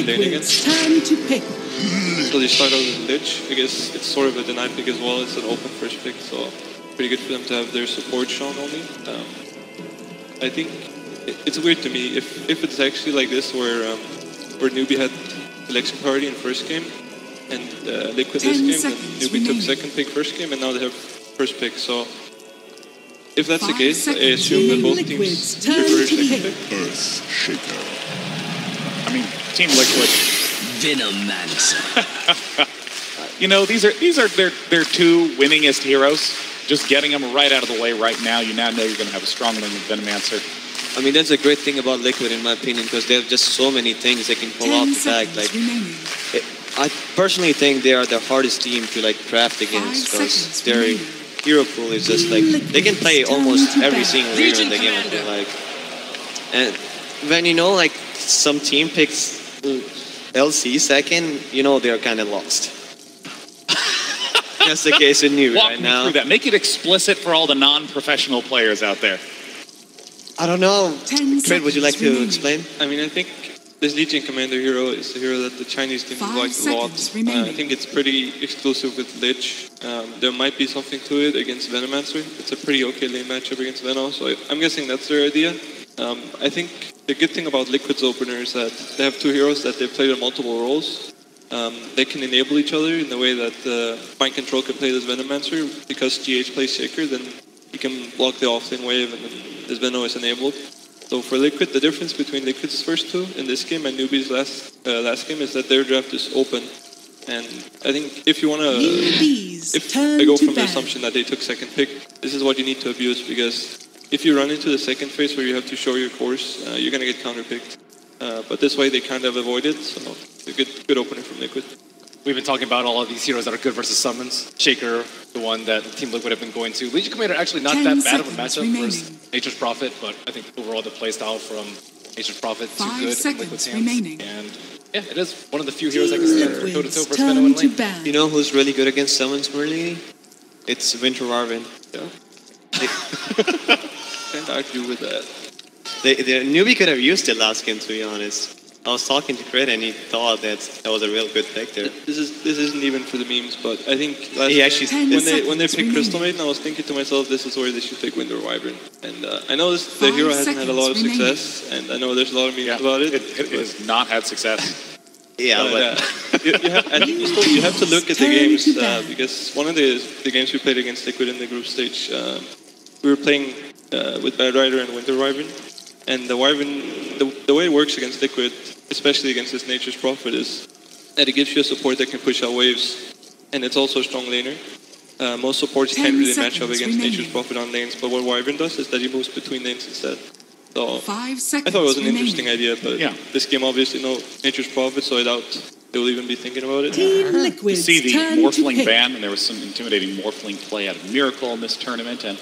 lane against. Time to pick. So they start out with Lich. I guess it's sort of a denied pick as well. It's an open first pick, so pretty good for them to have their support shown only. I think it's weird to me if it's actually like this where Newbee had selection priority in first game and Liquid this game, then Newbee took second pick first game, and now they have first pick. So if that's the case, I assume that both teams prefer second pick. Earthshaker. I mean, Team Liquid. Venomancer. You know, these are their two winningest heroes. Just getting them right out of the way right now, you now know you're going to have a strong lane with Venomancer. I mean, that's a great thing about Liquid, in my opinion, because they have just so many things they can pull off the back. Like, I personally think they are the hardest team to like craft against, because their hero pool is just like they can play almost every single hero in the game. I feel like, and when you know like some team picks LC second, you know they're kind of lost. That's the case in Newbee right now. Walk me through that. Make it explicit for all the non-professional players out there. I don't know. Fred, would you like to explain? I mean, I think this Legion Commander hero is a hero that the Chinese team like a lot. I think it's pretty exclusive with Lich. There might be something to it against Venomancer. It's a pretty okay lane matchup against Venom, so I'm guessing that's their idea. I think the good thing about Liquid's opener is that they have two heroes that they've played in multiple roles. They can enable each other in the way that Mind Control can play this Venomancer. Because GH plays Shaker, then he can block the offlane wave and then this Venom is enabled. So for Liquid, the difference between Liquid's first two in this game and Newbee's last game is that their draft is open. And I think if you want to, if I go from the assumption that they took second pick, this is what you need to abuse, because if you run into the second phase where you have to show your course, you're going to get counterpicked. But this way they kind of avoid it, so a good opener from Liquid. We've been talking about all of these heroes that are good versus summons. Shaker, the one that Team Liquid have been going to. Legion Commander actually not that bad of a matchup versus Nature's Prophet, but I think overall the playstyle from Nature's Prophet too good in Liquid's hands. And yeah, it is one of the few heroes that can stand toe-to-toe versus Venom in lane. You know who's really good against summons, really? It's Winter Warvin. Yeah. Can't argue with that. The Newbee could have used it last game, to be honest. I was talking to Crit and he thought that was a real good pick there. This isn't even for the memes, but I think last when they picked Crystal Maiden, I was thinking to myself, this is where they should pick Winter Wyvern. And I know the hero hasn't had a lot of success, and I know there's a lot of memes about it. It has not had success. Yeah, but I think you have to look at the games, because one of the games we played against Liquid in the group stage, we were playing with Bad Rider and Winter Wyvern. And the Wyvern, the way it works against Liquid, especially against this Nature's Prophet, is that it gives you a support that can push out waves, and it's also a strong laner. Most supports can't really match up against Nature's Prophet on lanes, but what Wyvern does is that he moves between lanes instead. So I thought it was an interesting idea, but this game obviously no Nature's Prophet, so I doubt they will even be thinking about it. You see the Morphling ban, and there was some intimidating Morphling play out of Miracle in this tournament, and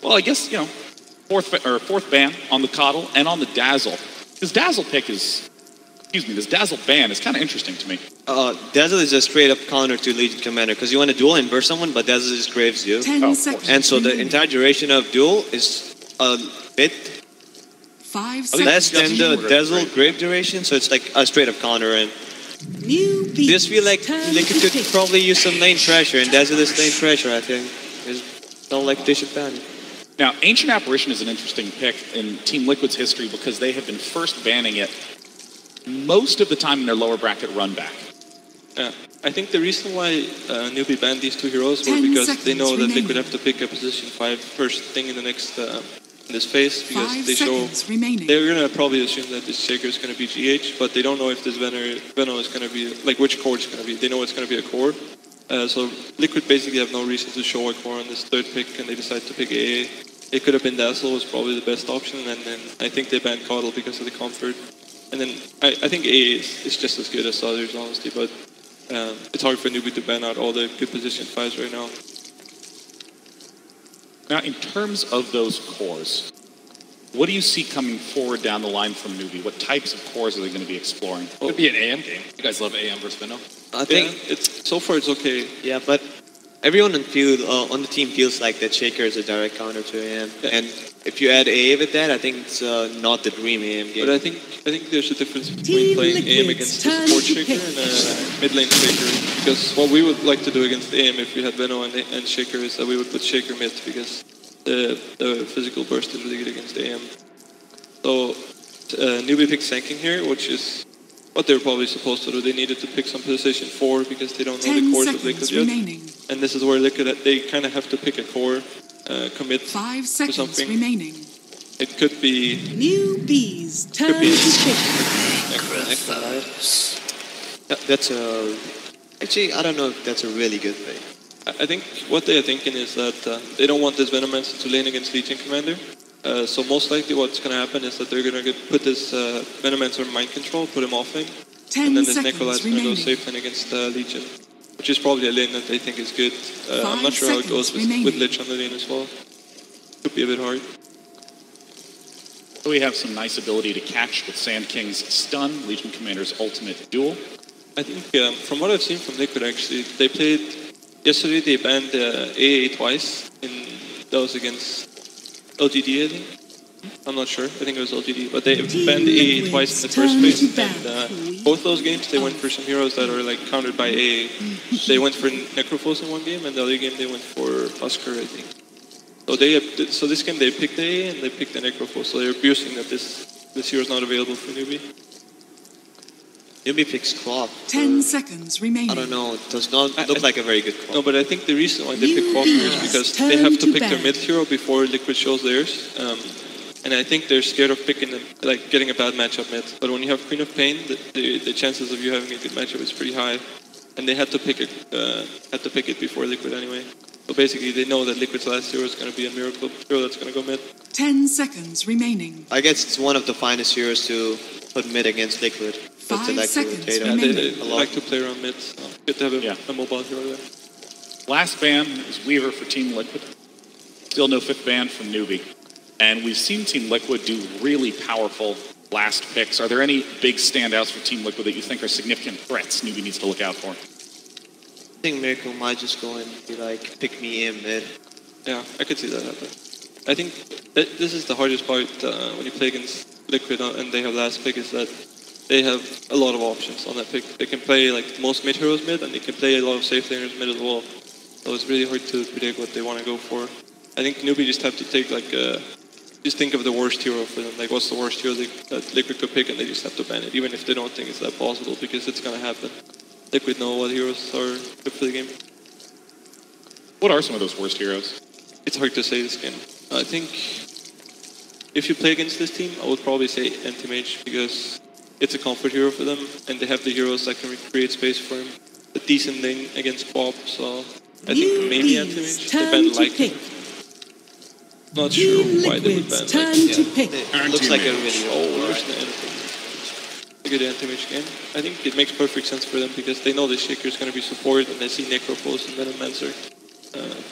well, I guess, you know, fourth ban on the Coddle and on the Dazzle. This Dazzle pick is, this Dazzle ban is kind of interesting to me. Dazzle is a straight up counter to Legion Commander, because you want to duel and burst someone, but Dazzle just graves you. And so the entire duration of duel is a bit less than the Dazzle grave duration, so it's like a straight up counter. And just feel like Liquid could probably use some lane pressure, and Dazzle is lane pressure, I think. It's not like they should ban it. Now, Ancient Apparition is an interesting pick in Team Liquid's history because they have been first banning it most of the time in their lower bracket run back. Yeah, I think the reason why Newbee banned these two heroes was because they know that Liquid have to pick a position 5 first thing in the next in this phase, because they're gonna probably assume that this Shaker is gonna be GH, but they don't know if this Venom is gonna be like which core it's gonna be. They know it's gonna be a core. So Liquid basically have no reason to show a core on this third pick, and they decide to pick AA. It could have been Dazzle, was probably the best option, and then I think they banned Coddle because of the comfort. And then I think AA is just as good as the others, honestly, but it's hard for Newbee to ban out all the good position 5s right now. Now, in terms of those cores, what do you see coming forward down the line from Newbee? What types of cores are they going to be exploring? It could be an AM game. You guys love AM versus Venom? I think so far it's okay. Yeah, but everyone on the team feels like that Shaker is a direct counter to AM. And if you add AA with that, I think it's not the dream AM game. But I think there's a difference between playing AM against a support Shaker and a mid lane Shaker. Because what we would like to do against AM if we had Veno and Shaker is that we would put Shaker mid because the physical burst is really good against AM. So Newbee picked Sanking here, which is what they're probably supposed to do. They needed to pick some position 4 because they don't know the cores of Liquid yet. And this is where Liquid, they kind of have to pick a core, commit 5 seconds to something. Remaining. It could be... Newbee's turn to pick. That's a... Actually, I don't know if that's a really good thing. I think what they are thinking is that they don't want this Venomancer to lane against Legion Commander. So most likely what's going to happen is that they're going to put this Venomancer in mind control, put him off lane, and then this Necrolite's going to go safe lane against Legion, which is probably a lane that they think is good. I'm not sure how it goes with Lich on the lane as well. Could be a bit hard. So we have some nice ability to catch with Sand King's stun, Legion Commander's ultimate duel. I think from what I've seen from Liquid actually, they played, yesterday they banned AA twice, that was against LGD, I think. I'm not sure. I think it was LGD. But they banned AA twice in the first place. And both those games, they went for some heroes that are like countered by AA. They went for Necrophos in one game, and the other game they went for Husker, I think. So this game they picked AA and they picked the Necrophos. So they're abusing that this hero is not available for Newbee. Newbee picks Clock. 10 seconds remaining. I don't know. It does not look like a very good Clock. No, but I think the reason why they pick Clock here is because they have to pick their mid hero before Liquid shows theirs. And I think they're scared of picking them, like getting a bad matchup mid. But when you have Queen of Pain, the chances of you having a good matchup is pretty high. And they had to pick it before Liquid anyway. So basically, they know that Liquid's last hero is going to be a Miracle hero that's going to go mid. 10 seconds remaining. I guess it's one of the finest heroes to put mid against Liquid. 5 seconds remaining. They like to play around mid. So good to have a mobile hero there. Last ban is Weaver for Team Liquid. Still no 5th ban from Newbee. And we've seen Team Liquid do really powerful last picks. Are there any big standouts for Team Liquid that you think are significant threats Newbee needs to look out for? I think Miracle might just go and be like, pick me in mid. Yeah, I could see that happen. I think this is the hardest part when you play against Liquid and they have last pick is that they have a lot of options on that pick. They can play like most mid heroes mid and they can play a lot of safe laners mid as well. So it's really hard to predict what they want to go for. I think Newbee just have to take like just think of the worst hero for them. Like what's the worst hero that Liquid could pick and they just have to ban it, even if they don't think it's that possible because it's going to happen. Liquid know what heroes are good for the game. What are some of those worst heroes? It's hard to say this game. I think if you play against this team, I would probably say Anti-Mage because it's a comfort hero for them and they have the heroes that can create space for him. A decent lane against Pop, so I think maybe Anti-Mage. They ban Lycan. Not sure why they would ban Lycan. It looks like a really old a good Anti-Mage game. I think it makes perfect sense for them because they know the Shaker is going to be support and they see Necrophos and Venomancer.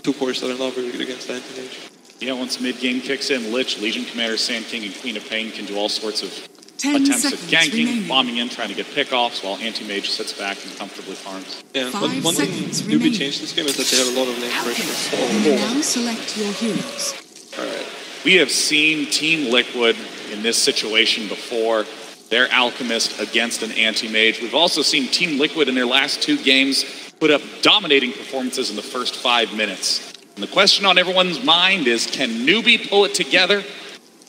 2 cores that are not very good against Anti-Mage. Yeah, once mid-game kicks in, Lich, Legion Commander, Sand King, and Queen of Pain can do all sorts of attempts at ganking, bombing in, trying to get pickoffs, while Anti-Mage sits back and comfortably farms. Yeah, but one thing Newbee changed this game is that they have a lot of lane pressure. Now select your heroes. Alright. We have seen Team Liquid in this situation before. Their Alchemist against an Anti-Mage. We've also seen Team Liquid in their last 2 games put up dominating performances in the first 5 minutes. And the question on everyone's mind is, can Newbee pull it together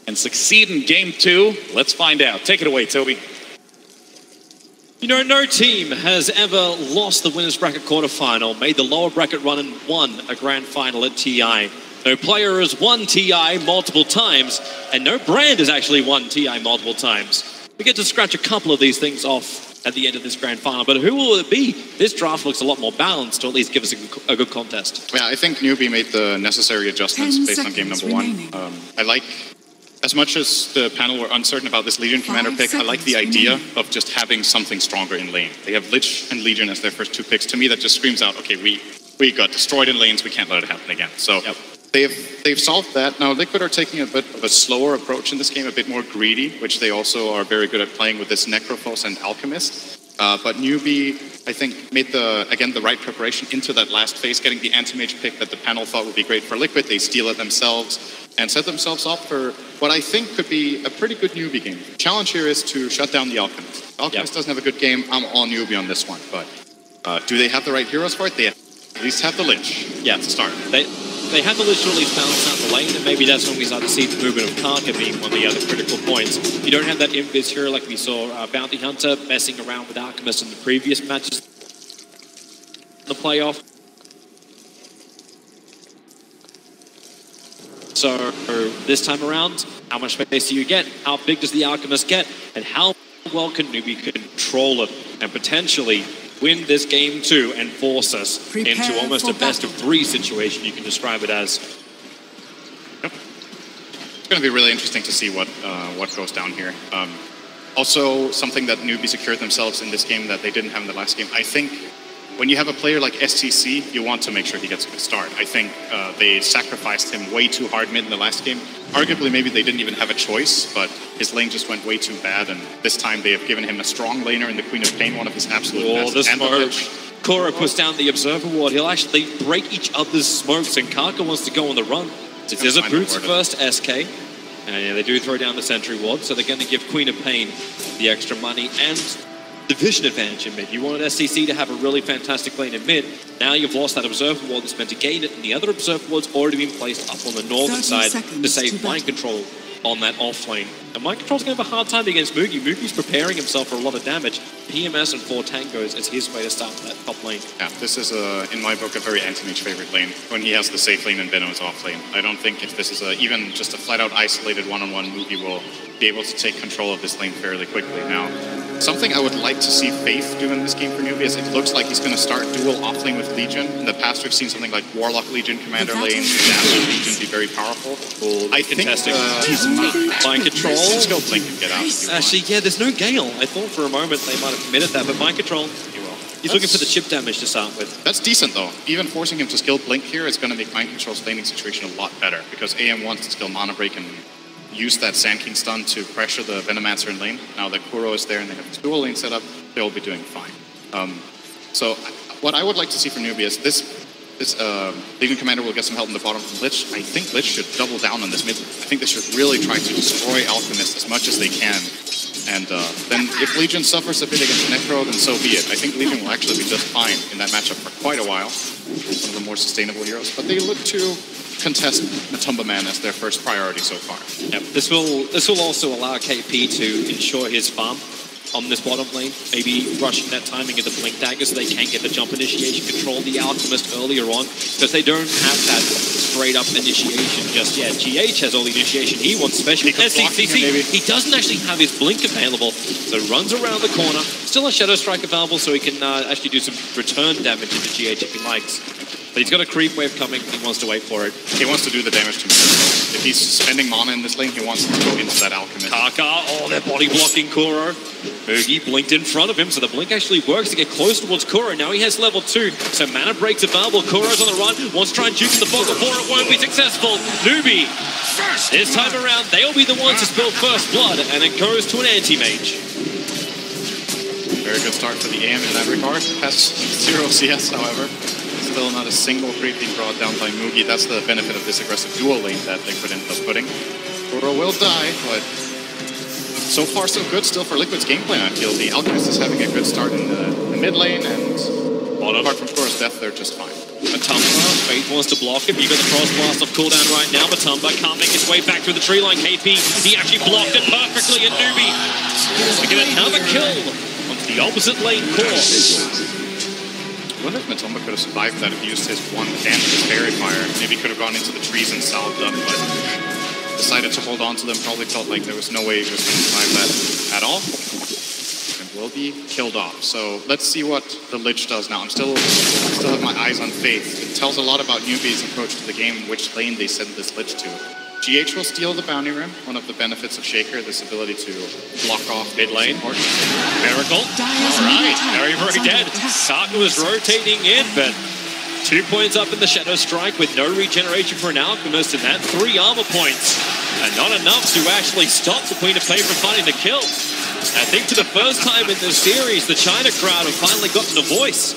and succeed in Game 2? Let's find out. Take it away, Toby. You know, no team has ever lost the winners bracket quarterfinal, made the lower bracket run and won a grand final at TI. No player has won TI multiple times, and no brand has actually won TI multiple times. We get to scratch a couple of these things off at the end of this grand final, but who will it be? This draft looks a lot more balanced to at least give us a good contest. Yeah, I think Newbee made the necessary adjustments based on game number 1. I like, as much as the panel were uncertain about this Legion Commander pick, I like the idea of just having something stronger in lane. They have Lich and Legion as their first 2 picks. To me, that just screams out, okay, we got destroyed in lanes, we can't let it happen again. So they've solved that. Now, Liquid are taking a bit of a slower approach in this game, a bit more greedy, which they also are very good at playing with this Necrophos and Alchemist. But Newbee, I think, made the right preparation into that last phase, getting the anti-mage pick that the panel thought would be great for Liquid. They steal it themselves and set themselves up for what I think could be a pretty good Newbee game. The challenge here is to shut down the Alchemist. Alchemist doesn't have a good game. I'm all Newbee on this one, but do they have the right heroes for it? They at least have the Lich. Yeah, to start. They have the Lich to at least balance out the lane, and maybe that's when we start to see the movement of Karka being one of the other critical points. You don't have that invis hero like we saw Bounty Hunter messing around with Alchemist in the previous matches. The playoff. So this time around, how much space do you get? How big does the Alchemist get? And how well can Newbee control it and potentially win this game 2 and force us into almost a best-of-3 situation, you can describe it as. Yep. It's going to be really interesting to see what goes down here. Also, something that Newbee secured themselves in this game that they didn't have in the last game. I think when you have a player like STC, you want to make sure he gets a good start. I think they sacrificed him way too hard mid in the last game. Arguably, maybe they didn't even have a choice, but his lane just went way too bad, and this time they have given him a strong laner in the Queen of Pain, one of his absolute best. The smoke. Koro puts down the Observer Ward. He'll actually break each other's smokes, and Karka wants to go on the run. It is a Boots first SK, and yeah, they do throw down the Sentry Ward, so they're going to give Queen of Pain the extra money and the vision advantage in mid. You wanted SCC to have a really fantastic lane in mid. Now you've lost that Observer Ward that's meant to gain it, and the other Observer Ward's already been placed up on the northern side to save Mind Control on that off lane. And Mind Control's going to have a hard time against Mugi. Mugi's preparing himself for a lot of damage. PMS and 4 tangos is his way to start that top lane. Yeah, this is, in my book, a very anti-mage favorite lane when he has the safe lane and Venom's off lane. I don't think if this is even just a flat-out isolated one-on-one, Mugi will be able to take control of this lane fairly quickly. Now, something I would like to see Faith do in this game for Newbee is it looks like he's going to start dual offlane with Legion. In the past, we've seen something like Warlock Legion, Commander lane, Dazzle Legion be very powerful. I think he's Mind Control. Let's go blink and get out. Actually, yeah, there's no Gale. I thought for a moment they might have committed that, but Mind Control. He's looking for the chip damage to start with. That's decent, though. Even forcing him to skill Blink here is going to make Mind Control's laning situation a lot better, because AM wants to skill Mana Break and use that Sand King stun to pressure the Venomancer in lane. Now that Kuro is there and they have this dual lane set up, they'll be doing fine. So what I would like to see from Newbee is this Legion Commander will get some help in the bottom from Lich. I think Lich should double down on this mid. I think they should really try to destroy Alchemist as much as they can. And then if Legion suffers a bit against Necro, then so be it. I think Legion will actually be just fine in that matchup for quite a while. One of the more sustainable heroes. But they look to contest Matumba Man as their first priority so far. Yep. This will also allow KP to ensure his farm on this bottom lane, maybe rushing that timing of the Blink Dagger so they can get the jump initiation, control the Alchemist earlier on, because they don't have that straight up initiation just yet. GH has all the initiation he wants, especially SCC. He doesn't actually have his Blink available, so runs around the corner. Still a Shadow Strike available, so he can actually do some return damage into GH if he likes. But he's got a creep wave coming, he wants to wait for it. He wants to do the damage to himself. If he's spending mana in this lane, he wants to go into that Alchemist. Karka, they're body blocking Kuro. Mugi blinked in front of him, so the blink actually works to get close towards Kuro. Now he has level 2, so mana breaks available. Kuro's on the run, wants to try and juke in the fog before it won't be successful. Newbee, this time around, they'll be the ones to spill first blood, and it goes to an anti-mage. Very good start for the AM in that regard. Has 0 CS, however. Still not a single creep being brought down by Mugi. That's the benefit of this aggressive dual lane that Liquid ended up putting. Kuro will die, but so far so good still for Liquid's game plan, I feel. The Alchemist is having a good start in the mid lane, and apart from Kuro's death, they're just fine. Matumba, Faith wants to block him. You got the cross blast off cooldown right now. Matumba can't make his way back through the tree line. KP, he actually blocked it perfectly, and Newbee to get another kill onto the opposite lane core. I wonder if Matumba could have survived that if he used his one and his Fairy Fire. Maybe he could have gone into the trees and salved up, but decided to hold on to them. Probably felt like there was no way he was going to survive that at all. And will be killed off. So let's see what the Lich does now. I still have my eyes on Faith. It tells a lot about Newbee's approach to the game, which lane they send this Lich to. GH will steal the Bounty Rim, one of the benefits of Shaker, this ability to block off mid lane. Miracle. Alright, very dead. Karka was rotating in, but 2 points up in the Shadow Strike with no regeneration for an Alchemist, and that 3 armor points. And not enough to actually stop the Queen of Pain from finding the kill. I think for the first time in this series, the China crowd have finally gotten a voice.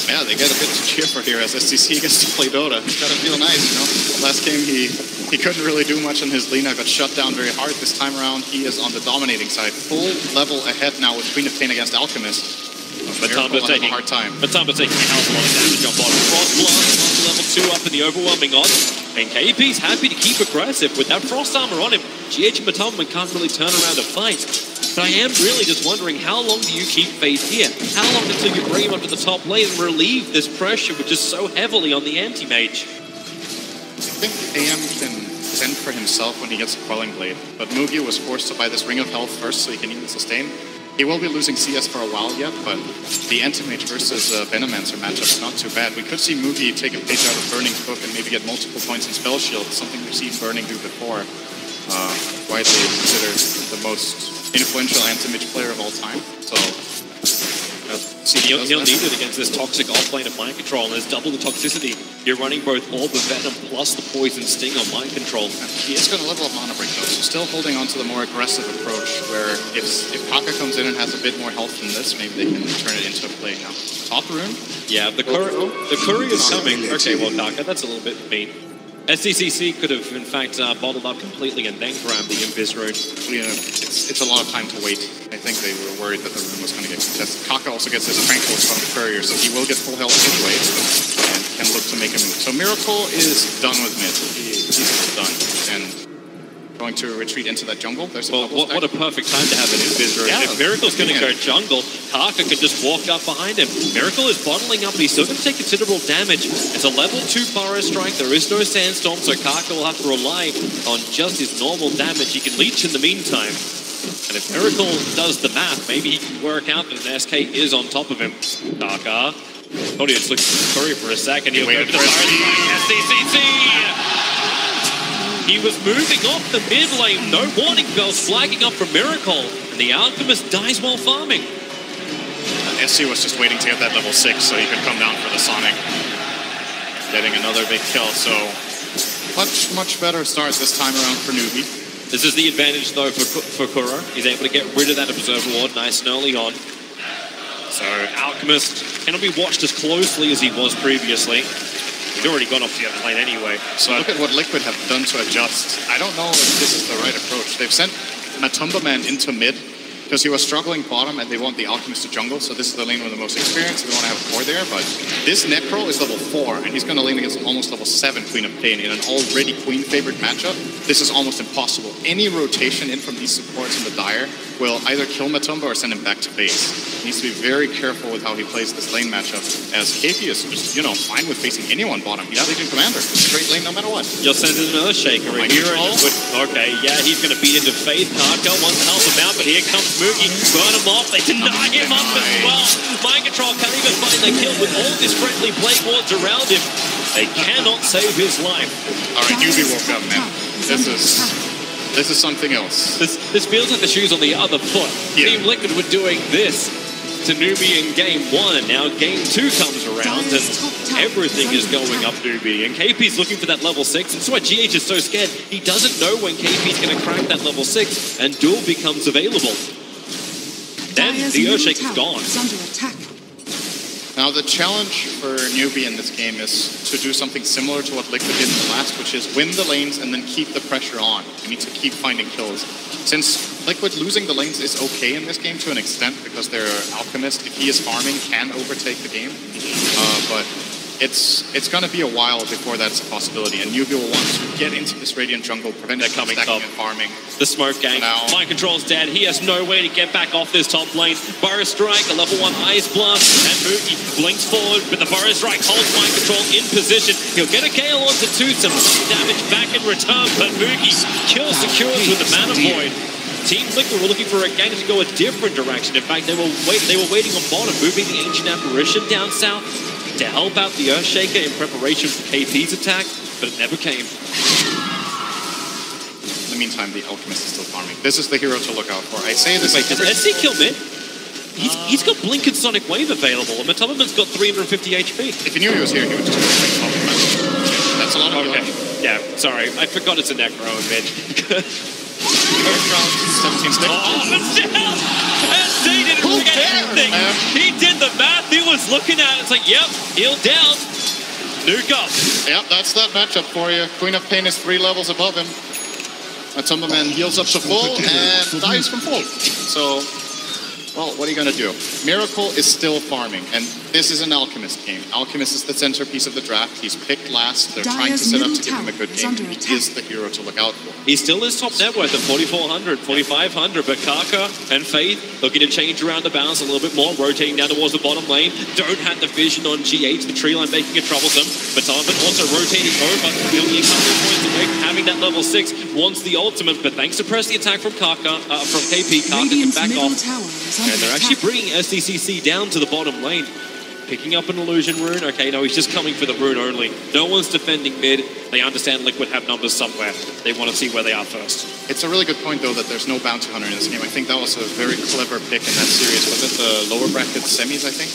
Yeah, they get a bit to cheer for here as STC gets to play Dota. It's gotta feel nice, you know? Last game he couldn't really do much on his Lina, got shut down very hard. This time around he is on the dominating side. Full level ahead now with Queen of Pain against Alchemist. Matumba taking a hard time. Matumba taking a hell of a lot of damage on bottom. Frost Blast on level 2 up in the overwhelming odds. And KP's happy to keep aggressive with that Frost Armor on him. GH and Matumba can't really turn around a fight. But I am really just wondering, how long do you keep Fade here? How long until you bring him up to the top lane and relieve this pressure which is so heavily on the anti-mage? I think AM can fend for himself when he gets a Quelling Blade, but Mugi was forced to buy this Ring of Health first so he can even sustain. He will be losing CS for a while yet, but the Anti-Mage versus Venomancer matchup is not too bad. We could see Mugi take a page out of Burning Cook and maybe get multiple points in Spell Shield, something we've seen Burning do before. Widely considered the most influential Anti-Mage player of all time. So he'll need it against this toxic offlane of Mind Control, and there's double the toxicity. You're running both Orb of Venom plus the Poison Sting on Mind Control. He is going to level up Mana Break though, so still holding on to the more aggressive approach, where if Kaka comes in and has a bit more health than this, maybe they can turn it into a play now. Top rune? Yeah, the curry is coming. Okay, well, Kaka, that's a little bit mean. SDCC could have, in fact, bottled up completely and then grabbed the Invis rune. Yeah, it's a lot of time to wait. I think they were worried that the rune was going to get contested. Kaka also gets his Tranquils from the courier, so he will get full health anyway, and can look to make a move. So Miracle is done with mid. He's done. And going to retreat into that jungle. There's a what a perfect time to have an Invis rune. Yeah, if Miracle's going to go jungle, Kaka can just walk up behind him. Miracle is bottling up, but he's still going to take considerable damage. It's a level 2 Burrow Strike. There is no Sandstorm, so Kaka will have to rely on just his normal damage. He can leech in the meantime. And if Miracle does the math, maybe he can work out that an SK is on top of him. Kaka. Audience looks at Curry for a second. He'll go for the Burrow Strike. SDCC! He was moving off the mid lane. No warning bells flagging up from Miracle. And the Alchemist dies while farming. SC was just waiting to get that level 6 so he could come down for the Sonic. Getting another big kill, so much better start this time around for Newbee. This is the advantage though for Kuro. He's able to get rid of that Observer Ward nice and early on. So Alchemist cannot be watched as closely as he was previously. He's already gone off the other lane anyway. So look at what Liquid have done to adjust. I don't know if this is the right approach. They've sent Matumba Man into mid because he was struggling bottom and they want the Alchemist to jungle, so this is the lane with the most experience. They want to have a core there, but this Necro is level 4 and he's going to lane against an almost level 7 Queen of Pain in an already Queen favored matchup. This is almost impossible. Any rotation in from these supports in the Dire will either kill Matumba or send him back to base. He needs to be very careful with how he plays this lane matchup, as KP is just, fine with facing anyone bottom. He's Legion Commander. Straight lane no matter what. You'll send in another Shaker. Okay, yeah, he's going to beat into Faith. Kaka wants to help him out, but here comes Mugi. Burn him off. They deny him up as well. Mind Control can't even find the kill with all these friendly Blade Wards around him. They cannot save his life. All right, Newbee woke up, man. This is something else. This feels like the shoes on the other foot. Yeah. Team Liquid were doing this to Newbee in Game 1, and now Game 2 comes around, and everything is going up Newbee. And KP's looking for that level 6. That's why GH is so scared. He doesn't know when KP's going to crack that level 6, and Duel becomes available. Then the Earthshake is gone. Now the challenge for Newbee in this game is to do something similar to what Liquid did in the last, which is win the lanes and then keep the pressure on. You need to keep finding kills. Since Liquid losing the lanes is okay in this game to an extent, because their Alchemist, if he is farming, can overtake the game. But it's going to be a while before that's a possibility, and Newbee will want to get into this Radiant jungle, prevent it from stacking and farming. The smoke gang. Mind Control's dead. He has no way to get back off this top lane. Burrow Strike, a level 1 Ice Blast, and Mugi blinks forward, but the Burrow Strike holds Mind Control in position. He'll get a Gale onto 2, some damage back in return, but Mugi kills secures with the Mana Void. Team Liquid were looking for a gang to go a different direction. In fact, they were waiting on bottom, moving the Ancient Apparition down south to help out the Earthshaker in preparation for KP's attack, but it never came. In the meantime, the Alchemist is still farming. This is the hero to look out for. I say this... Wait, does SC kill mid? He's got Blink and Sonic Wave available, and Matumbaman's got 350 HP. If he knew he was here, he would just That's a lot of healing. Yeah, sorry. I forgot it's a Necro in mid. First round, 17 stick. Oh, but down! SC didn't forget anything. He did the math. He was looking at it. It's like, yep, healed down. Nuke up. Yep, that's that matchup for you. Queen of Pain is 3 levels above him. Matumbaman heals up to full and dies from full. So, well, what are you going to do? Miracle is still farming, and this is an Alchemist game. Alchemist is the centerpiece of the draft. He's picked last. They're trying to set up to give him a good game. He is the hero to look out for. He still is top net worth at 4,400, 4,500, but Kaka and Faith looking to change around the balance a little bit more, rotating down towards the bottom lane. Don't have the vision on GH, the tree line making it troublesome. But Tarvin also rotating over, only a couple of points away from having that level 6, wants the ultimate, but thanks to press the attack from Kaka, from KP, Kaka can back off. And they're actually bringing SDCC down to the bottom lane. Picking up an illusion rune. Okay, no, he's just coming for the rune only. No one's defending mid. They understand Liquid have numbers somewhere. They want to see where they are first. It's a really good point, though, that there's no bounty hunter in this game. I think that was a very clever pick in that series. Was it the lower bracket semis, I think?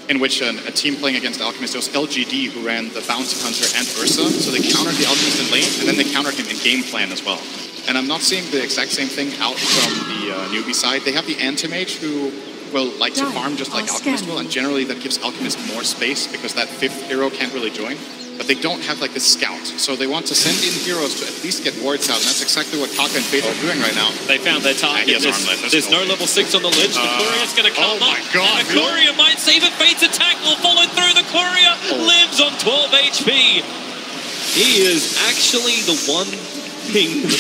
In which a team playing against Alchemist, it was LGD who ran the bounty hunter and Ursa. So they countered the Alchemist in lane, and then they countered him in game plan as well. And I'm not seeing the exact same thing out from the Newbee side. They have the Anti-Mage who will like to farm just like Alchemist will, and generally that gives Alchemist more space because that 5th hero can't really join. But they don't have like the scout, so they want to send in heroes to at least get wards out, and that's exactly what Kaka and Faith are doing right now. They found their target. There's no level 6 on the ledge. The courier's going to come up. And the courier might save it. Faith's attack will follow through. The courier lives on 12 HP. He is actually the one thing that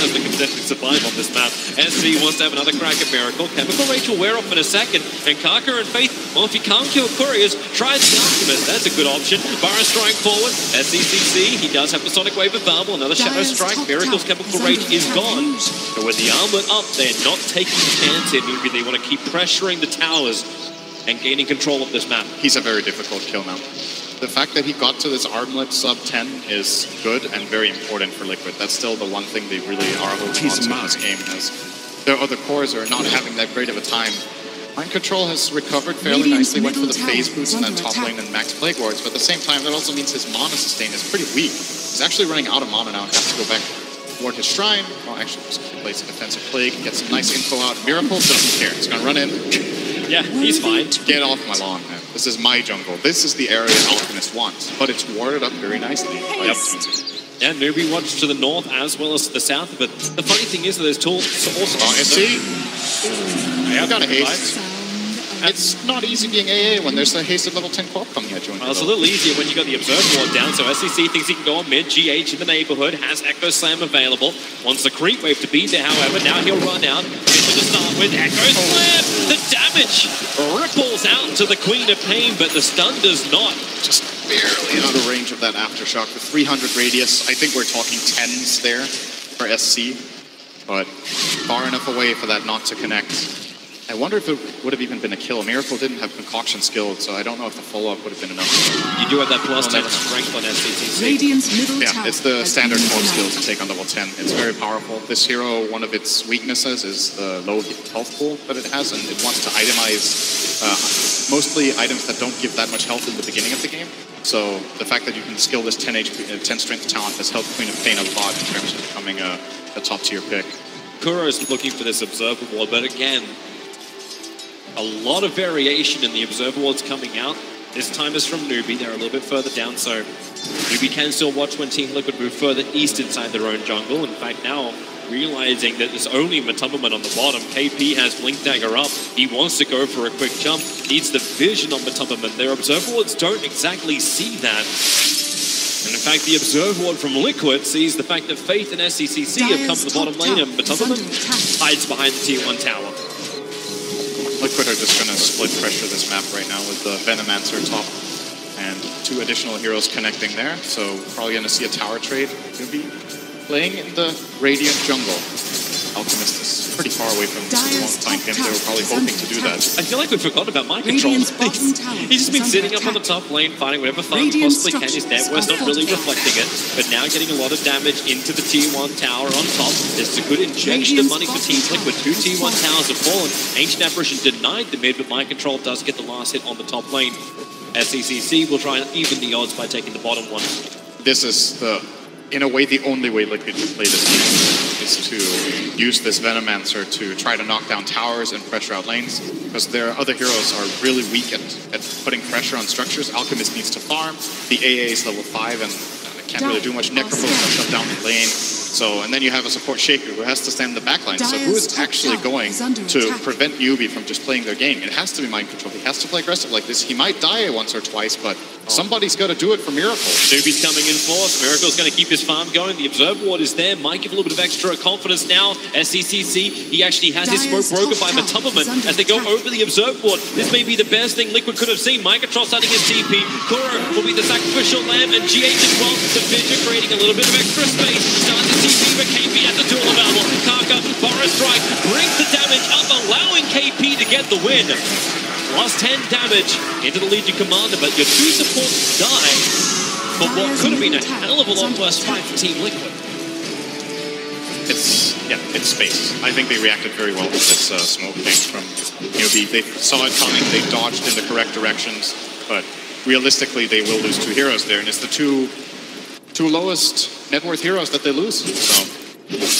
has the contested survive on this map. SC wants to have another crack at Miracle. Chemical Rage will wear off in a second. And Kaka and Faith, well, if you can't kill couriers, try the Alchemist. That's a good option. Barra Strike forward. SCCC, he does have the Sonic Wave available. Another Shadow Strike. Miracle's Chemical Rage is gone. But with the armlet up, they're not taking the chance here. They want to keep pressuring the towers and gaining control of this map. He's a very difficult kill now. The fact that he got to this armlet sub 10 is good and very important for Liquid. That's still the one thing they really are holding on to in this game, as their other cores are not having that great of a time. Mind Control has recovered fairly nicely, went for the phase boost in that top lane and max plague wards, but at the same time that also means his mana sustain is pretty weak. He's actually running out of mana now and has to go back toward his shrine. Well, actually, just place a defensive plague, get some nice info out. Miracle doesn't care. He's gonna run in. Yeah, he's fine. Get off my lawn, man. This is my jungle. This is the area Alchemist wants, but it's warded up very nicely. Yep. Yeah, Newbee watched to the north as well as the south, but the funny thing is that there's tools also... SC? Yeah, I've got a haste. It's not easy being AA when there's a hasted level 10 co-op coming at you. Well, it's a little easier when you got the Observe Ward down, so SCC thinks he can go on mid. GH in the neighborhood has Echo Slam available. Wants the creep wave to beat there, however. Now he'll run out. Into the start with Echo Slam. The damage ripples out to the Queen of Pain, but the stun does not. Just barely out of range of that Aftershock. The 300 radius, I think we're talking 10s there for SC, but far enough away for that not to connect. I wonder if it would have even been a kill. Miracle didn't have concoction skill, so I don't know if the follow-up would have been enough. You do have that plus 10 strength on SCTC. Yeah, it's the standard core skill to take on level 10. It's very powerful. This hero, one of its weaknesses is the low health pool that it has, and it wants to itemize mostly items that don't give that much health in the beginning of the game. So the fact that you can skill this 10 strength talent has helped Queen of Pain a lot in terms of becoming a top-tier pick. Kuro's looking for this Observer Ward, but again, a lot of variation in the Observer Wards coming out. This time is from Newbee. They're a little bit further down, so Newbee can still watch when Team Liquid move further east inside their own jungle. In fact, now realizing that there's only Matumbaman on the bottom, KP has Blink Dagger up. He wants to go for a quick jump. Needs the vision on Matumbaman. Their Observer Wards don't exactly see that. And in fact, the Observer Ward from Liquid sees the fact that Faith and SCCC have come to the bottom lane, and Matumbaman hides behind the Tier 1 tower. Liquid are just going to split pressure this map right now with the Venomancer top and 2 additional heroes connecting there. So probably going to see a tower trade. Newbee playing in the Radiant jungle. Alchemist is pretty far away from this long time game. They were probably hoping to do that. I feel like we forgot about Mind Control. He's just been sitting up on the top lane, fighting whatever farm he possibly can. His net worth's not really reflecting it, but now getting a lot of damage into the Tier 1 tower on top. This is a good injection of money for Team Liquid. 2 Tier 1 towers have fallen. Ancient Apparition denied the mid, but Mind Control does get the last hit on the top lane. SCCC will try and even the odds by taking the bottom one. This is the in a way, the only way Liquid can play this game is to use this Venomancer to try to knock down towers and pressure out lanes, because their other heroes are really weak at putting pressure on structures. Alchemist needs to farm, the AA is level 5 and can't really do much. Necropose to shut down the lane. So, and then you have a support Shaker who has to stand in the backline. So who is actually going to prevent Newbee from just playing their game? It has to be mind control. He has to play aggressive like this. He might die once or twice, but somebody's got to do it for Miracle. Newbee's coming in force. Miracle's going to keep his farm going. The Observer Ward is there. Might give a little bit of extra confidence now. SCCC, he actually has his smoke broken by Matumberman as they go over the Observer Ward. This may be the best thing Liquid could have seen. Microtrol starting his TP. Kuro will be the sacrificial lamb, and GH as well. The Fissure creating a little bit of extra space. Starts the TP, but KP at the duel available. Kaka, Forest Strike brings the damage up, allowing KP to get the win. Plus 10 damage into the Legion Commander, but your two supports die for what could have been a hell of a lot worse fight for Team Liquid. It's space. I think they reacted very well to this smoke thing from Newbee. They saw it coming, they dodged in the correct directions, but realistically they will lose two heroes there, and it's the two lowest net worth heroes that they lose. So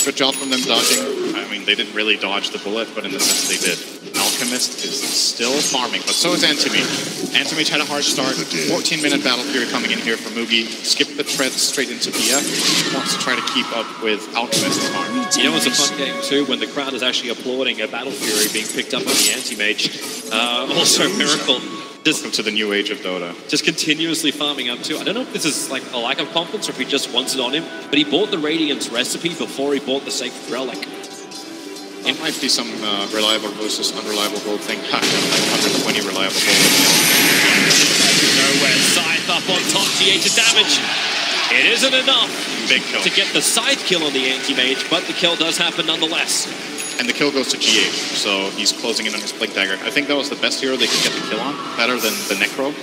good job from them dodging. I mean, they didn't really dodge the bullet, but in the sense they did. Alchemist is still farming, but so is Antimage. Antimage had a hard start. 14-minute battle period coming in here for Mugi. Skipped the treads straight into PF. Wants to try to keep up with Alchemist's farm. You know, it's a fun game too when the crowd is actually applauding a Battle Fury being picked up on the Anti-Mage. Also, Miracle. Welcome to the new age of Dota. Just continuously farming up too. I don't know if this is like a lack of confidence or if he just wants it on him, but he bought the Radiance recipe before he bought the Sacred Relic. It might be some reliable versus unreliable gold thing. 120 reliable gold. Nowhere, Scythe up on top, GH's damage. It isn't enough Big kill to get the Scythe kill on the Anti-Mage, but the kill does happen nonetheless. And the kill goes to GH, so he's closing in on his Blink Dagger. I think that was the best hero they could get the kill on, better than the Necro.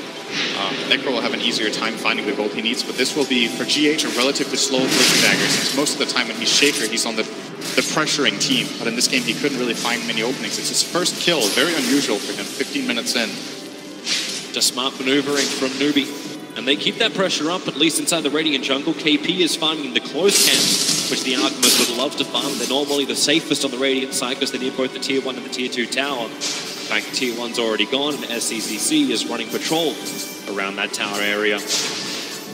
Necro will have an easier time finding the gold he needs, but this will be, for GH, a relatively slow Blink Dagger, since most of the time when he's Shaker, he's on the pressuring team. But in this game, he couldn't really find many openings. It's his first kill, very unusual for him, 15 minutes in. Just smart maneuvering from Newbee. And they keep that pressure up, at least inside the Radiant jungle. KP is farming the close camps, which the Alchemist would love to farm. They're normally the safest on the Radiant side because they need both the Tier 1 and the Tier 2 tower. In fact, the Tier 1's already gone, and SCCC is running patrol around that tower area.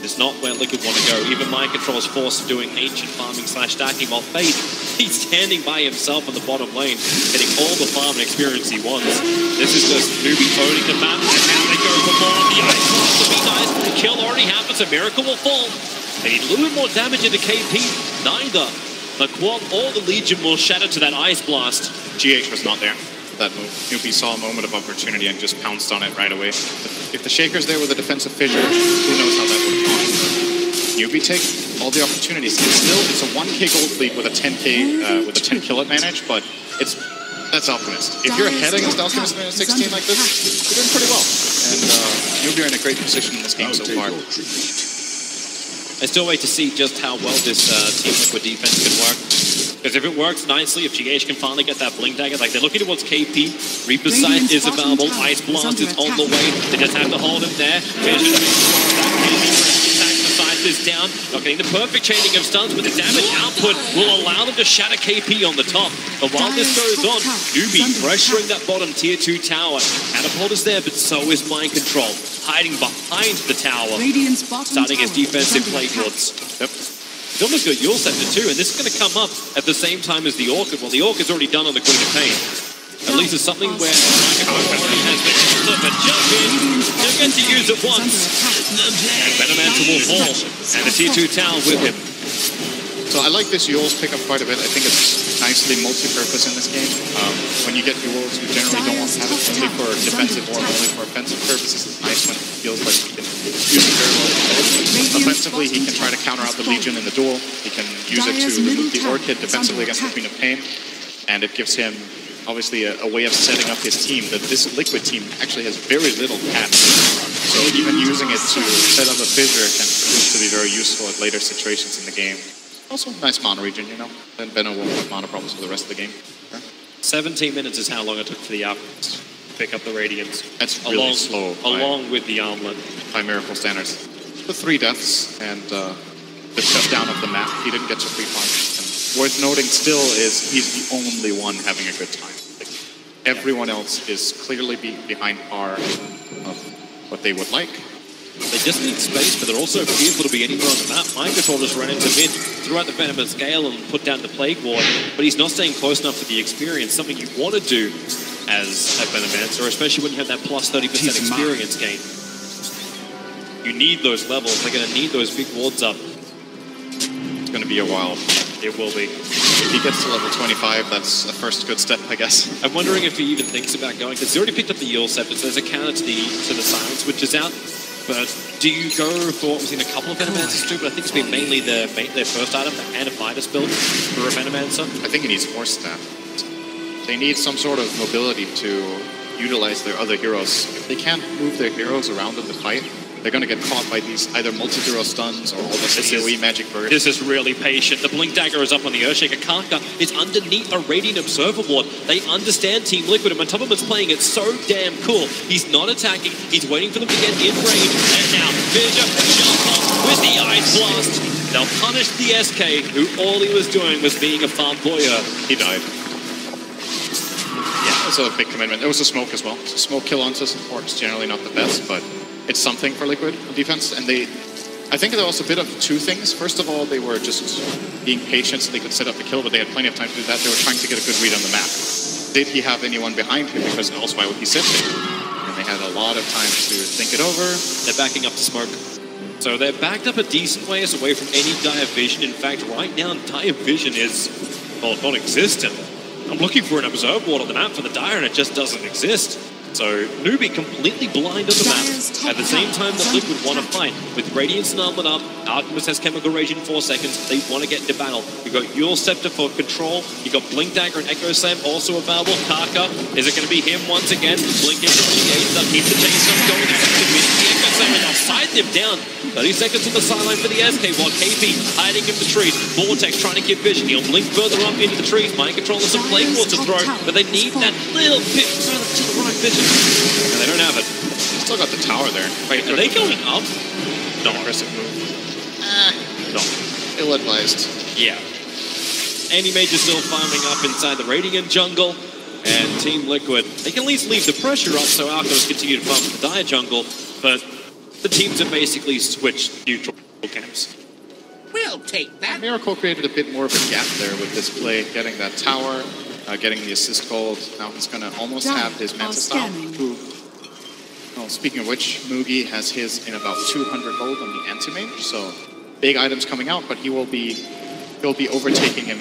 It's not where Liquid want to go. Even Mind Control is forced to doing ancient farming / stacking, while Faith, he's standing by himself in the bottom lane, getting all the farming experience he wants. This is just Newbee owning the map, and now they go for more. The Ice Blast will be nice. The kill already happens, a Miracle will fall. They need a little bit more damage into KP. Neither the Quad or the Legion will shatter to that Ice Blast. GH was not there. That move. Newbee saw a moment of opportunity and just pounced on it right away. If the Shaker's there with a defensive fissure, who knows how that would have gone. Newbee takes all the opportunities. It's a 1k gold lead with a 10k with a 10 kill advantage, but that's Alchemist. If you're ahead against Alchemist in a 16 like this, you're doing pretty well. And Newbee are in a great position in this game so far. I still wait to see just how well this Team Liquid defense can work. Because if it works nicely, if GH can finally get that Blink Dagger, like they're looking towards KP, Reaper's Sight is available, Ice Blast is on the way, they just have to hold him there. Is down, not getting the perfect chaining of stuns, but the damage output will allow them to shatter KP on the top. But while this goes on, Newbee pressuring that bottom Tier 2 tower. Catapult is there, but so is Mind Control, hiding behind the tower, starting his defensive play towards. Yep. He's almost got Yule Scepter too, and this is going to come up at the same time as the Orchid. Well, the Orchid's already done on the Queen of Pain. At least it's something where Mind Control has been able to jump in, he'll get to use it once, and Venomancer will fall, and the Tier 2 tower with him. So I like this Yule's pickup quite a bit. I think it's nicely multi-purpose in this game. When you get Yule's, you generally don't want to have it only for defensive or only for offensive purposes. It's nice when it feels like you can use it very well. Offensively, he can try to counter out the Legion in the duel. He can use it to remove the Orchid defensively against the Queen of Pain, and it gives him obviously a way of setting up his team that this Liquid team actually has very little catch. So even using it to set up a fissure can prove to be very useful at later situations in the game. Also, nice mana regen, you know. Then Benno won't have mana problems for the rest of the game. Yeah. 17 minutes is how long it took for the Alchemist to pick up the Radiance. That's really slow. Along with the Armlet. By Miracle standards. The 3 deaths, and the shutdown of the map. He didn't get to free farm. And worth noting still is he's the only one having a good time. Like, everyone else is clearly behind par of what they would like. They just need space, but they're also fearful to be anywhere on the map. Mind Control just ran into mid, threw out the Venomous Gale and put down the Plague Ward, but he's not staying close enough for the experience, something you want to do as a Venomancer, especially when you have that plus 30% experience gain. You need those levels. They're going to need those big wards up. It's going to be a while. It will be. If he gets to level 25, that's a first good step, I guess. I'm wondering if he even thinks about going, because he already picked up the Yule Scepter, so there's a counter to the Silence, which is out. But do you go for what we've seen a couple of Venomancers do? But I think it's been mainly their first item, the Hand of Midas build for a Venomancer. I think he needs Force Staff. They need some sort of mobility to utilize their other heroes. If they can't move their heroes around in the fight, they're going to get caught by these either multi-hero stuns or all the AoE magic burst. This is really patient. The Blink Dagger is up on the Earthshaker. Kaka is underneath a Radiant Observer Ward. They understand Team Liquid, and Montubman's playing it so damn cool. He's not attacking. He's waiting for them to get in range. And now, Fissure jumps up with the Ice Blast. They'll punish the SK, who all he was doing was being a farm voyeur. He died. Yeah, that was a big commitment. There was a smoke as well. So smoke kill onto support is generally not the best, but it's something for Liquid on defense, and I think there was a bit of two things. First of all, they were just being patient so they could set up the kill, but they had plenty of time to do that. They were trying to get a good read on the map. Did he have anyone behind him? Because also why would he sit there? And they had a lot of time to think it over. They're backing up to smoke. So they're backed up a decent ways away from any Dire Vision. In fact, right now, Dire Vision is, well, non-existent. I'm looking for an Observe Ward on the map for the Dire, and it just doesn't exist. So Newbee completely blind on the map at the same time that Liquid want to fight. With Radiance and Armored up, Alchemist has Chemical Rage in 4 seconds. They want to get into battle. You've got Yule Scepter for control. You've got Blink Dagger and Echo Slam also available. Kaka, is it going to be him once again? Blink into the 8, they'll keep the chase up going. The Echo Slam, and they'll side them down. 30 seconds on the sideline for the SK, while KP hiding in the trees. Vortex trying to get vision. He'll blink further up into the trees. Mind Control has some Plague Ward to throw, but they need that little bit further to the right vision. And they don't have it. Still got the tower there. Wait, are they going up? No. Aggressive move. No. Ill-advised. Yeah. Anti-Mage is still farming up inside the Radiant jungle. And Team Liquid, they can at least leave the pressure up so Arcos continue to farm the Dire jungle. But the teams have basically switched neutral camps. We'll take that. Miracle created a bit more of a gap there with this play, getting that tower, getting the assist gold. Now he's going to almost have his Manta Style. Well, speaking of which, Mugi has his in about 200 gold on the Anti-Mage, so big items coming out, but he'll be overtaking him.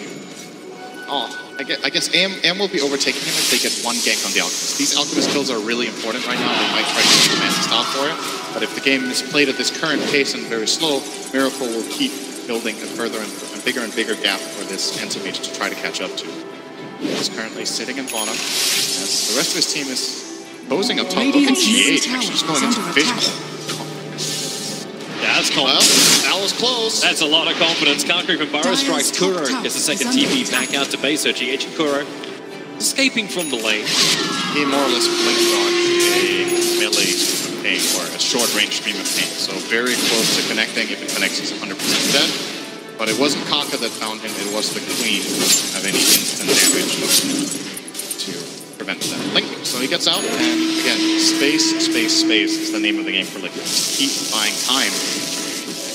Oh, I guess AM will be overtaking him if they get one gank on the Alchemist. These Alchemist kills are really important right now. They might try to use the Manta Style for it, but if the game is played at this current pace and very slow, Miracle will keep building a further and bigger gap for this Anti-Mage to try to catch up to. He's currently sitting in bottom, as the rest of his team is posing up top. Look at GH, actually just going into vision. Yeah, that's cool. Well, that was close. That's a lot of confidence. Kaku from Burrow strikes Kuro. Gets the second TP back out to base, so GH and Kuro escaping from the lane. He more or less blink dodged a melee stream of pain, or a short-range stream of pain. So very close to connecting. If it connects, he's 100% dead. But it wasn't Kaka that found him, it was the Queen who doesn't have any instant damage to prevent that link. So he gets out, and again, space is the name of the game for Liquid. Just keep buying time.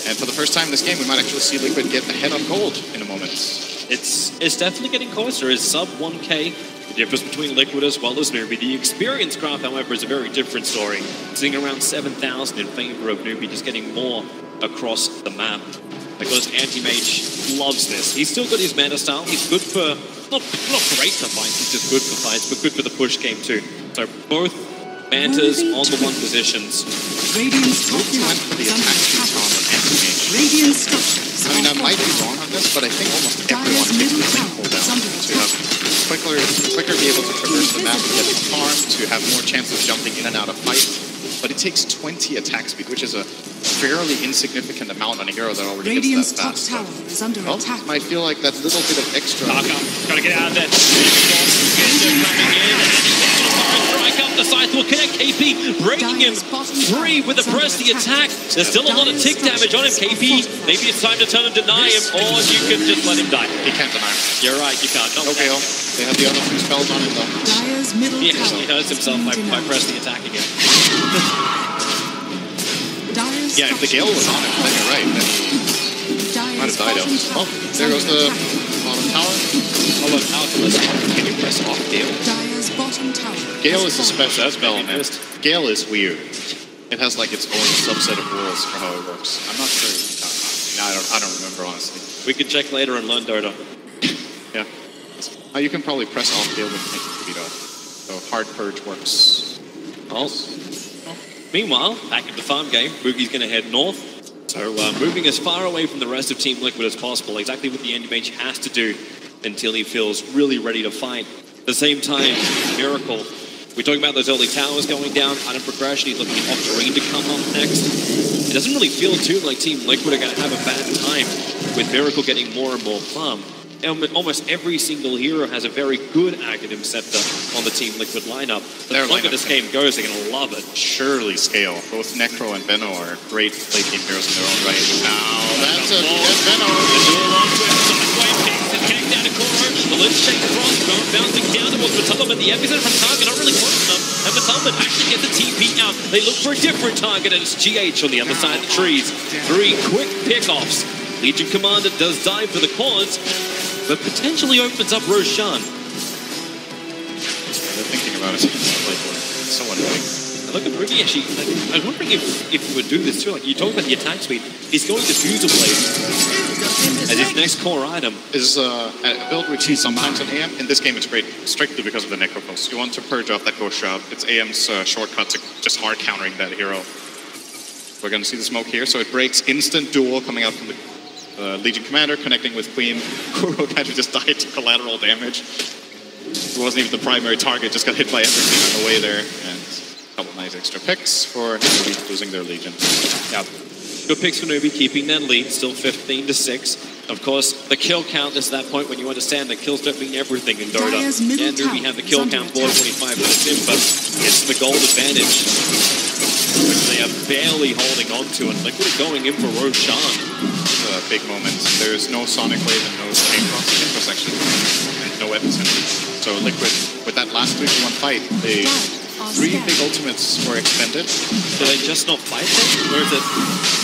And for the first time in this game, we might actually see Liquid get ahead on gold in a moment. It's definitely getting closer. It's sub 1k. The difference between Liquid as well as Newbee. The experience graph, however, is a very different story. Sitting around 7,000 in favor of Newbee, just getting more across the map. Because Anti-Mage loves this. He's still got his Manta Style. He's good for, not great for fights, he's just good for fights, but good for the push game too. So both Mantas on the 1 positions. Radiant's top went for the attack speed on Anti-Mage. Radiant structures. I mean, I might be wrong on this, but I think almost everyone picked the link cooldown to have quicker be able to traverse the map and get some farm, to have more chance of jumping in and out of fights. But it takes 20 attack speed, which is a fairly insignificant amount on a hero that already Radiant's gets that top fast. tower is under attack. Might feel like that little bit of extra. Gotta get out of there. Coming in. Strike up the side will connect. KP breaking him free with the press the attack. There's still a lot of tick damage on him. KP, maybe it's time to turn and deny him, or you can just let him die. He can't deny him. You're right, you can't. No Gale. They have the other two spells on him though. Dire's middle He tower actually hurts himself by pressing the attack again. Dire's Yeah, if the Gale was on him, then you're right. Then he might have died out. Oh, there goes the bottom tower. Hold on, Alchemist. Can you press off Gale? Dire's bottom tower. Gale is a special spell, man. Gale is weird. It has like its own subset of rules for how it works. I'm not sure. I don't remember honestly. We can check later and learn Dota. Yeah. You can probably press off Gale with speed off. So hard purge works. Meanwhile, back in the farm game, Boogie's going to head north. So moving as far away from the rest of Team Liquid as possible, exactly what the Endy Mage has to do until he feels really ready to fight. At the same time, Miracle, we're talking about those early towers going down, item progression, he's looking at Octarine to come up next. It doesn't really feel too like Team Liquid are going to have a bad time with Miracle getting more and more farm. Almost every single hero has a very good Aghanim Scepter on the Team Liquid lineup. The longer this game goes, they're going to love it. Surely scale. Both Necro and Benno are great late game heroes in their own right. Now, that's a Benno. The duel on to him. Sidewave kicks and kicked down to Koro. The lid shake across, bouncing down towards Matumba, but the epicenter from Target not really close enough. And Matumba actually gets the TP out. They look for a different target, and it's GH on the other side of the trees. 3 quick pickoffs. Legion Commander does die for the cause, but potentially opens up Roshan. They're thinking about it. It's so annoying. Look at Ruby actually. I'm wondering if he would do this too. Like you talk about the attack speed, he's going to Fuser Blade as his next core item. Is a build we see sometimes in AM. In this game, it's great strictly because of the Necropulse. You want to purge off that Ghost Shove. It's AM's shortcut to just hard countering that hero. We're going to see the smoke here, so it breaks instant duel coming out from the Legion Commander, connecting with Queen. Kuro kind of just died to collateral damage. It wasn't even the primary target, just got hit by everything on the way there. And a couple nice extra picks for losing their Legion. Yeah. Good picks for Newbee, keeping that lead, still 15-6. Of course, the kill count is that point when you understand that kills don't mean everything in Dota. Yeah, Newbee had the kill count below 25 minutes in, but it's the gold advantage, which they are barely holding on to, and Liquid going in for Roshan. Big moment. There's no Sonic Wave and no Chain Cross actually, and no Epicenter. So Liquid, with that last 3-1 fight, they 3 big ultimates were expended. Do they just not fight them? Or is it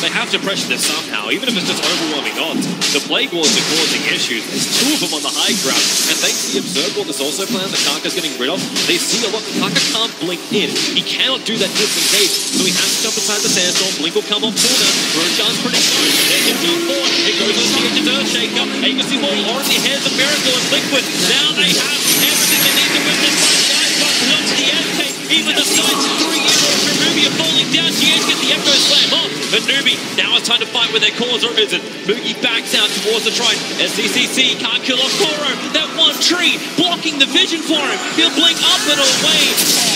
they have to pressure this somehow, even if it's just overwhelming odds? The Plague Wars are causing issues. There's 2 of them on the high ground, and thanks to the Observe Wall that's also planned that Kaka's getting rid of, they see a lot. Kaka can't blink in. He cannot do that just in case, so he has to jump inside the sandstorm. Blink will come off corner. Roshan's pretty good. They can do 4. It goes on to the Earthshaker. Agency Ball already in the hands of Miracle and Liquid. Now they have everything they need to win this fight. But not to the SK. Even the sides 3 heroes from Newbee are falling down. GH gets the Echo Slam off. But Newbee, now it's time to fight with their cause, or is it? Boogie backs out towards the Trine. SCCC can't kill off Koro. That one tree blocking the vision for him. He'll blink up and away.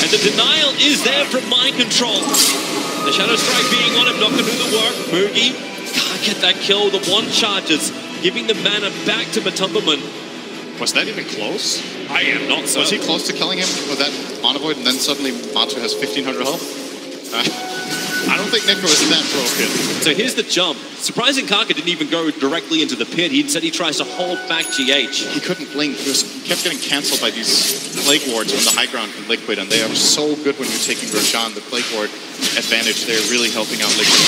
And the denial is there from Mind Control. The Shadow Strike being on him, not going to do the work. Boogie can't get that kill. The one charges, giving the mana back to Matumbaman. Was that even close? I am not so. Was he close to killing him with that on-avoid, and then suddenly Matu has 1500 health? I don't think Necro is that broken. So here's the jump. Surprising Kaka didn't even go directly into the pit. He said he tries to hold back GH. He couldn't blink. He kept getting cancelled by these Plague Wards on the high ground from Liquid, and they are so good when you're taking Roshan. The Plague Ward advantage, they're really helping out Liquid.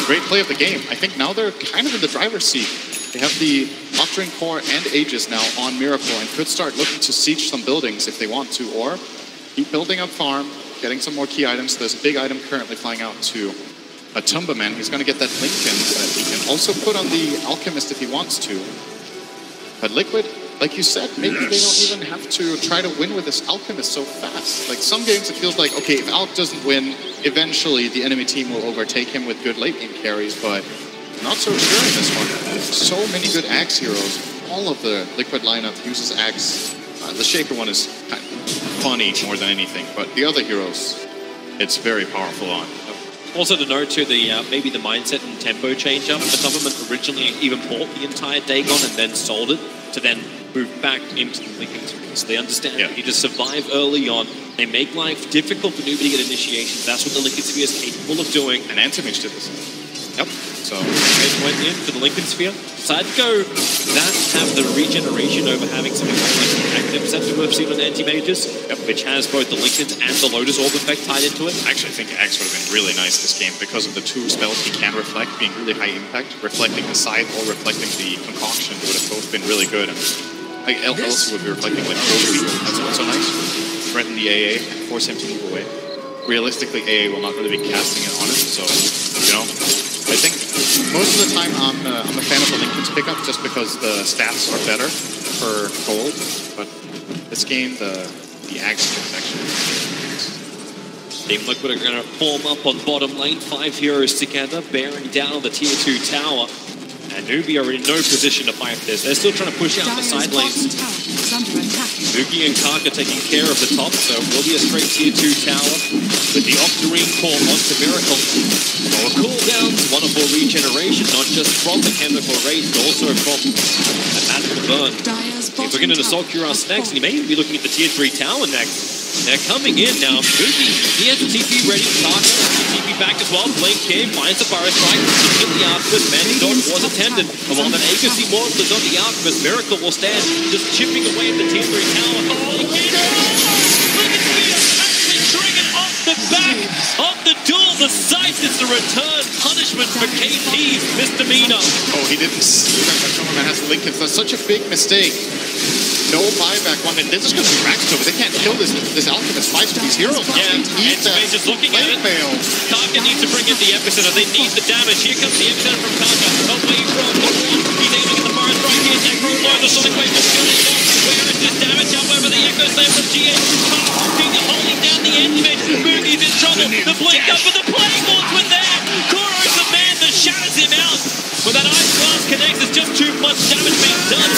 Great play of the game. I think now they're kind of in the driver's seat. They have the Octarine Core and Aegis now on Miracle and could start looking to siege some buildings if they want to, or keep building up farm, getting some more key items. There's a big item currently flying out to a Tumbaman. He's going to get that Lincoln that he can also put on the Alchemist if he wants to. But Liquid, like you said, maybe they don't even have to try to win with this Alchemist so fast. Like some games it feels like, okay, if Alch doesn't win, eventually the enemy team will overtake him with good late game carries, but not so sure in this one. So many good Axe heroes. All of the Liquid lineup uses Axe. The Shaker one is kind of funny more than anything, but the other heroes, it's very powerful on. Also to note too, maybe the mindset and tempo change up. The government originally even bought the entire Dagon and then sold it to then move back into the Linken's Sphere. So they understand you need to survive early on. They make life difficult for Newbee to get initiations. That's what the Linken's Sphere is capable of doing. And Antimage did this. Yep. So it went in for the Linken's Sphere. Decided to go that, have the regeneration over having something like the active perception we've seen on anti-mages, which has both the Linken's and the Lotus Orb effect tied into it. Actually, I think Axe would have been really nice this game because of the two spells he can reflect being really high impact. Reflecting the Scythe or reflecting the Concoction would have both been really good. And like else would be reflecting like Cold. That's also nice. Threaten the AA and force him to move away. Realistically, AA will not really be casting it on him, so, you know, I think most of the time I'm a fan of the Linken's pickup just because the stats are better for gold, but this game, the Axe is actually... Team Liquid are going to form up on bottom lane, 5 heroes together, bearing down the tier 2 tower. And Newbee are in no position to fight this. They're still trying to push out the side lanes. Mookie and Kaka taking care of the top, so it will be a straight tier 2 tower with the Octarine core onto Miracle. More cooldowns, wonderful regeneration, not just from the chemical raid, but also from the magical burn. If we're going to assault Cuirass next, and you may even be looking at the tier 3 tower next. They're coming in now. Mookie, he has the TP ready. Kaka has the TP back as well. Blink here, finds the Fire Strike, looking at the Alchemist. Mandy Dodge was attended. And while that Agency Mortal is on the Alchemist, Miracle will stand, just chipping away at the tier 3 tower. Oh, look at me! Actually triggered off the back of the duel. The Scythe is the return punishment for KP's misdemeanor. Oh, he didn't see that someone has the Linken's. That's such a big mistake. No buyback one, and they're just going to be racked over. They can't kill this Alchemist fights with these heroes. Yeah, Antimage is looking at it. Kaka needs to bring in the epicenter. They need the damage. Here comes the epicenter from Kaka. Away from the wall. He's aiming at the Fire Strike here. Necro Lord, the Sonic Wave is killing him. Where is this damage? However, the Echo Slam from GH. Holding down the Antimage. Moogie's in trouble. The blink up, but the Plague Lords were there. Kuro's the man that shatters him out. When that Ice Blast connects, there's just too much damage being done.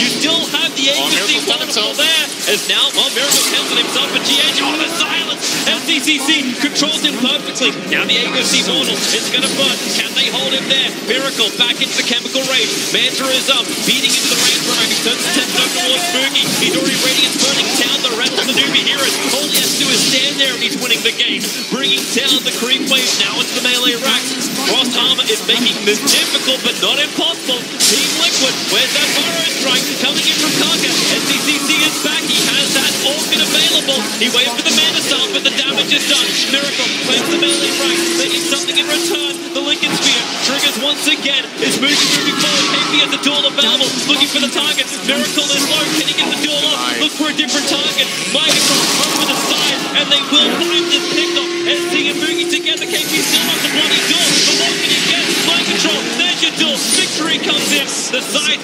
You still have the agency wonderful there. As now, Miracle cancels himself, but GH on the silence. LCCC controls him perfectly. Now the agency mortal is going to burn. Can they hold him there? Miracle back into the chemical rage. Manta is up, beating into the range runner. He turns his attention over towards Moogie. He's already Radiance burning down the rest of the Newbee heroes. All he has to do is stand there and he's winning the game. Bringing down the creep wave now into the melee racks. Frost Armor is making this difficult but not impossible. Team Liquid, where's that Fire Strike? Coming in from Kaka. SCCC is back. He has that organ available. He waits for the mana start, but the damage is done. Miracle plays the melee right. They need something in return. The Linken's Sphere triggers once again. Is moving forward. KP has the duel available. Looking for the target. Miracle is low. Can he get the duel up? Look for a different target. Megatron over the side, and they will find this pickup. SC and Moogie together. KP still on the bloody duel. But what can he get? Mind control. There's your duel. Victory comes in. The side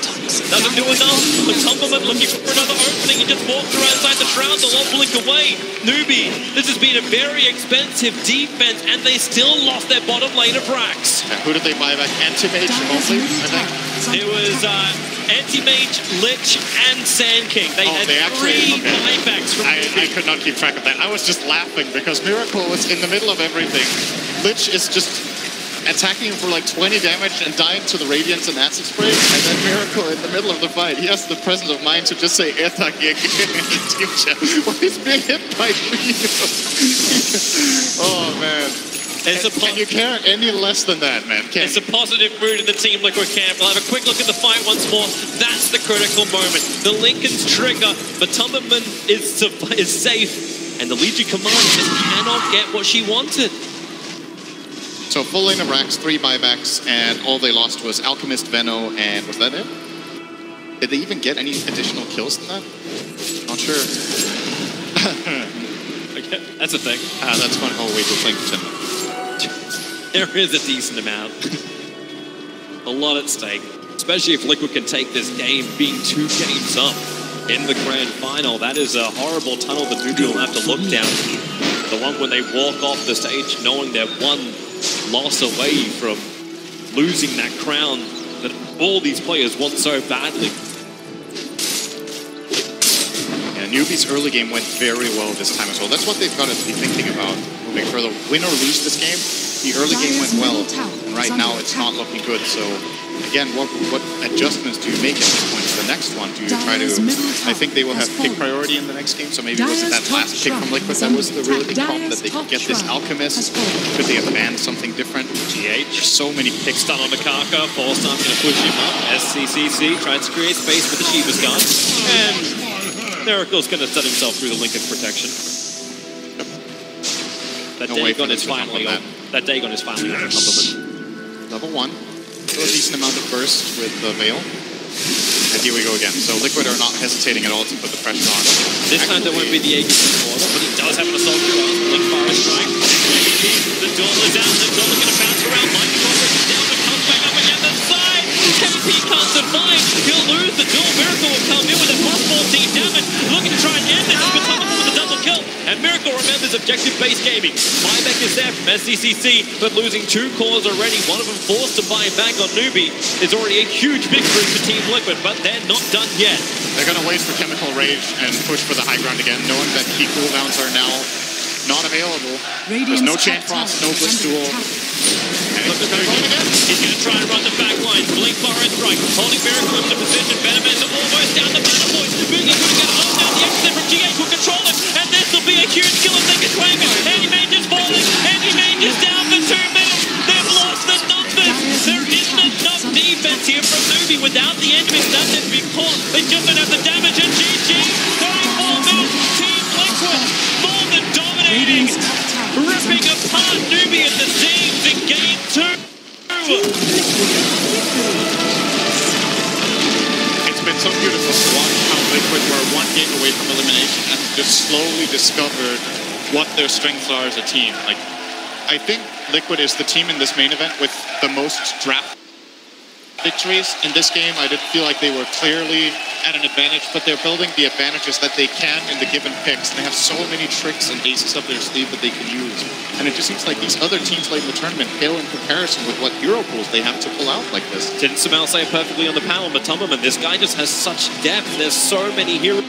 doesn't do enough. The Tumbleman looking for another opening. He just walked around inside the shroud. They'll all blink away. Newbee, this has been a very expensive defense, and they still lost their bottom lane of racks. Who did they buy back? Antimage mostly, I think. It was Antimage, Lich, and Sand King. They had three buybacks from I could not keep track of that. I was just laughing because Miracle was in the middle of everything. Lich is just attacking him for like 20 damage and dying to the Radiance and Acid Spray, and then Miracle in the middle of the fight, he has the presence of mind to just say Etaki again in the team chat when he's being hit by Reno. Oh man. Can you care any less than that, man? It's a positive mood in the Team Liquid camp. We'll have a quick look at the fight once more. That's the critical moment. The Linken's trigger, but Tumberman is safe, and the Legion Commander just cannot get what she wanted. So full lane of racks, 3 buybacks, and all they lost was Alchemist, Veno, and was that it? Did they even get any additional kills than that? Not sure. Okay, that's a thing. That's fun. Oh wait, we're playing for 10 minutes. There is a decent amount. A lot at stake. Especially if Liquid can take this game, being 2 games up in the grand final. That is a horrible tunnel that Newbee will have to look down. The one when they walk off the stage knowing they're one loss away from losing that crown that all these players want so badly. Yeah, Newbee's early game went very well this time as well. That's what they've got to be thinking about moving further. Win or lose this game, the early game went well, and right now it's not looking good. So again, what adjustments do you make at this point to the next one? Do you try to... I think they will have pick priority in the next game, so maybe was it that last pick from Liquid that was the really big problem, that they could get this Alchemist? Could they have banned something different? GH. There's so many picks. Stun on the Kaka. Fallstar's going to push him up. SCCC tries to create space for the Shiva's gun. And Miracle's going to set himself through the Lincoln protection. That Dagon is finally on. That Dagon is finally on the top of it. Level 1. Still a decent amount of burst with the Veil. And here we go again. So Liquid are not hesitating at all to put the pressure on. This time there won't be the Aegis corner, but he does have an assault through us. Blink Fire Strike. The door is out. The door going to bounce around. Mike Crawford down the comes back up again the side. KP can't survive. He'll lose the duel. Miracle will come in with a plus 14 damage. Looking to try and end this. But Thomas with a double kill. And Miracle remembers objective-based gaming. Buyback is there from SCCC, but losing 2 cores already, one of them forced to buy back on Newbee, is already a huge victory for Team Liquid, but they're not done yet. They're going to wait for Chemical Rage and push for the high ground again, knowing that key cooldowns are now not available. There's no Chain Frost, no Blitz Duel. And he's going again. He's going to try and run the back lines. Blink Fire Strike, holding Miracle into position. Venomous almost down the Battle Boys. Boogie couldn't get along down the exit from GH will control it. And this will be a huge kill if they can claim it. Andy Major's falling. Andy Major's down for 2 minutes. They've lost the numbers. There isn't enough defense here from Newbee. Without the enemies, nothing to be caught. They just don't have the damage. And GG, 34 minutes. Team Liquid, more than dominating. Ripping apart Newbee at the seams in game 2. It's been so beautiful to watch how Liquid were 1 game away from elimination and just slowly discovered what their strengths are as a team. Like, I think Liquid is the team in this main event with the most draft victories. In this game, I didn't feel like they were clearly at an advantage, but they're building the advantages that they can in the given picks. And they have so many tricks and aces up their sleeve that they can use. And it just seems like these other teams late in the tournament pale in comparison with what hero pools they have to pull out like this. Didn't Samal say it perfectly on the panel, but Tumberman, this guy just has such depth. There's so many heroes.